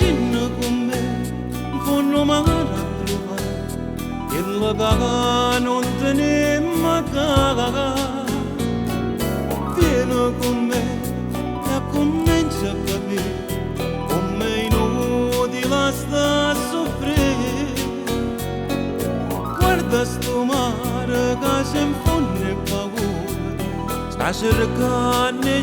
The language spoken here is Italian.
vicino con me, con lo mare a trovare, che la caga non te ne mancava. Vieni con me e comincia a capire come inutile sta a soffrire. Guarda sto mare che si infonde paura, sta cercando di